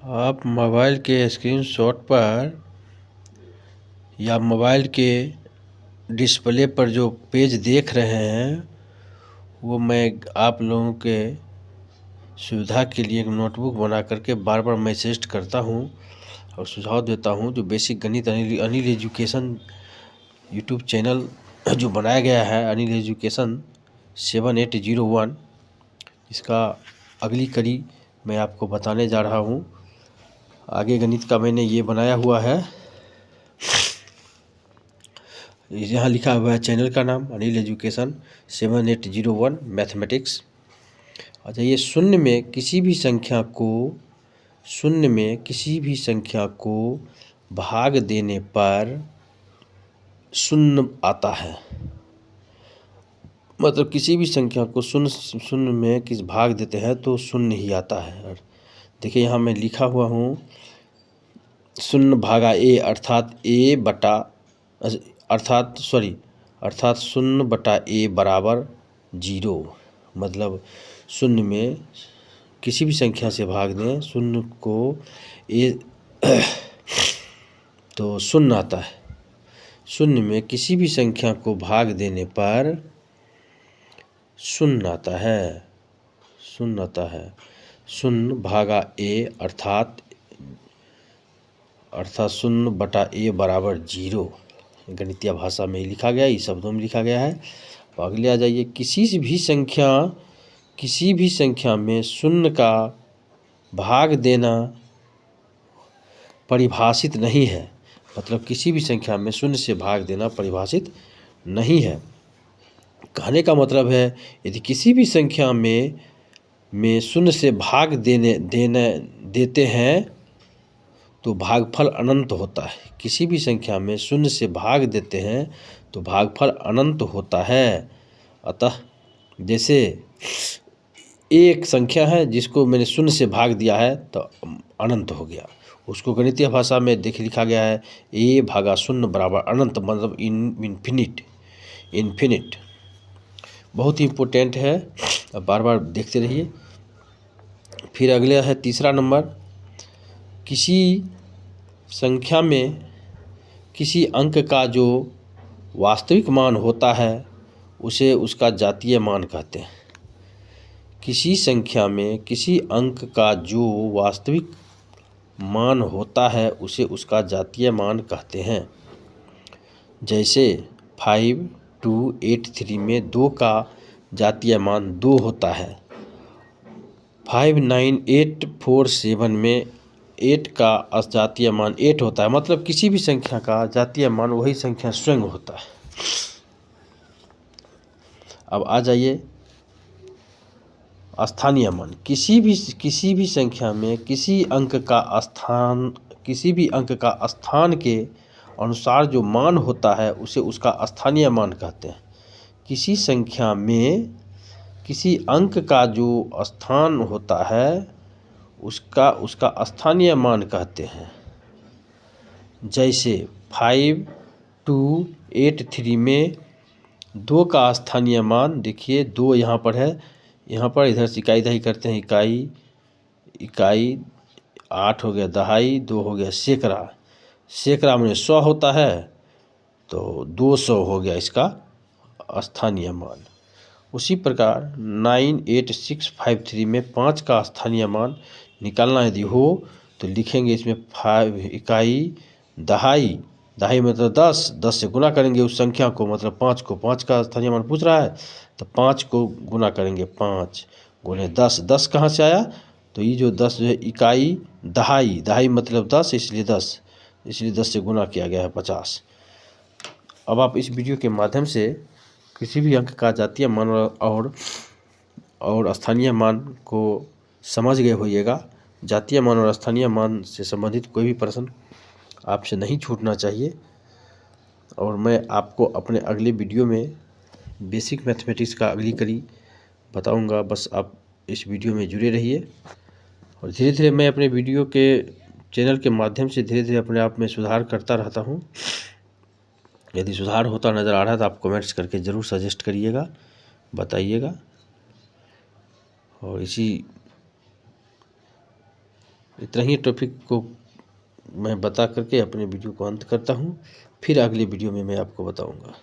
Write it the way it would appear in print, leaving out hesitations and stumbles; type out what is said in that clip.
आप मोबाइल के स्क्रीनशॉट पर या मोबाइल के डिस्प्ले पर जो पेज देख रहे हैं वो मैं आप लोगों के सुविधा के लिए एक नोटबुक बना करके बार बार मैसेज करता हूं और सुझाव देता हूं। जो बेसिक गणित अनिल एजुकेशन यूट्यूब चैनल जो बनाया गया है, अनिल एजुकेशन 7801, इसका अगली कड़ी मैं आपको बताने जा रहा हूं। आगे गणित का मैंने ये बनाया हुआ है, यहाँ लिखा हुआ है चैनल का नाम अनिल एजुकेशन 7801 मैथमेटिक्स। अच्छा, ये शून्य में किसी भी संख्या को भाग देने पर शून्य आता है। मतलब किसी भी संख्या को शून्य में किस भाग देते हैं तो शून्य ही आता है। देखिए यहाँ मैं लिखा हुआ हूँ 0/a अर्थात 0/a बराबर 0। मतलब शून्य में किसी भी संख्या से भाग दें शून्य को ए तो शून्य आता है। शून्य में किसी भी संख्या को भाग देने पर शून्य आता है। 0/a अर्थात 0/a बराबर 0 गणितीय भाषा में लिखा गया, इस शब्दों में लिखा गया है। तो अगले आ जाइए, किसी भी संख्या में शून्य का भाग देना परिभाषित नहीं है। मतलब किसी भी संख्या में शून्य से भाग देना परिभाषित नहीं है। कहने का मतलब है यदि किसी भी संख्या में शून्य से भाग देते हैं तो भागफल अनंत होता है। किसी भी संख्या में शून्य से भाग देते हैं तो भागफल अनंत होता है। अतः जैसे एक संख्या है जिसको मैंने शून्य से भाग दिया है तो अनंत हो गया, उसको गणितीय भाषा में लिखा गया है a/0 बराबर अनंत, मतलब इन्फिनिट। बहुत ही इम्पोर्टेंट है, अब बार बार देखते रहिए। फिर अगले है तीसरा नंबर, किसी संख्या में किसी अंक का जो वास्तविक मान होता है उसे उसका जातीय मान कहते हैं। किसी संख्या में किसी अंक का जो वास्तविक मान होता है उसे उसका जातीय मान कहते हैं। जैसे 5283 में 2 का जातीय मान 2 होता है। 59847 में 8 का जातीय मान 8 होता है। मतलब किसी भी संख्या का जातीय मान वही संख्या स्वयं होता है। अब आ जाइए स्थानीय मान। किसी भी संख्या में किसी भी अंक का स्थान के अनुसार जो मान होता है उसे उसका स्थानीय मान कहते हैं। किसी संख्या में किसी अंक का जो स्थान होता है उसका स्थानीय मान कहते हैं। जैसे 5283 में 2 का स्थानीय मान, देखिए 2 यहाँ पर है, यहाँ पर इधर से इकाई दहाई करते हैं, इकाई 8 हो गया दहाई, 2 हो गया सैकड़ा में 100 होता है तो 200 हो गया इसका स्थानीय मान। उसी प्रकार 98653 में 5 का स्थानीय मान निकालना यदि हो तो लिखेंगे इसमें 5 इकाई दहाई मतलब 10 से गुना करेंगे उस संख्या को, मतलब 5 को, 5 का स्थानीय मान पूछ रहा है तो 5 को गुना करेंगे, 5 गुणे 10 कहाँ से आया तो ये जो 10 जो है इकाई दहाई मतलब 10, इसलिए 10 से गुना किया गया है 50। अब आप इस वीडियो के माध्यम से किसी भी अंक का जातीय मान और स्थानीय मान को समझ गए होइएगा। जातीय मान और स्थानीय मान से संबंधित कोई भी प्रश्न आपसे नहीं छूटना चाहिए। और मैं आपको अपने अगले वीडियो में बेसिक मैथमेटिक्स का अगली कड़ी बताऊंगा। बस आप इस वीडियो में जुड़े रहिए और धीरे धीरे मैं अपने वीडियो के चैनल के माध्यम से धीरे धीरे अपने आप में सुधार करता रहता हूं। यदि सुधार होता नज़र आ रहा है तो आप कमेंट्स करके ज़रूर सजेस्ट करिएगा, बताइएगा। और इसी इतना ही टॉपिक को मैं बता करके अपने वीडियो को अंत करता हूँ। फिर अगले वीडियो में मैं आपको बताऊँगा।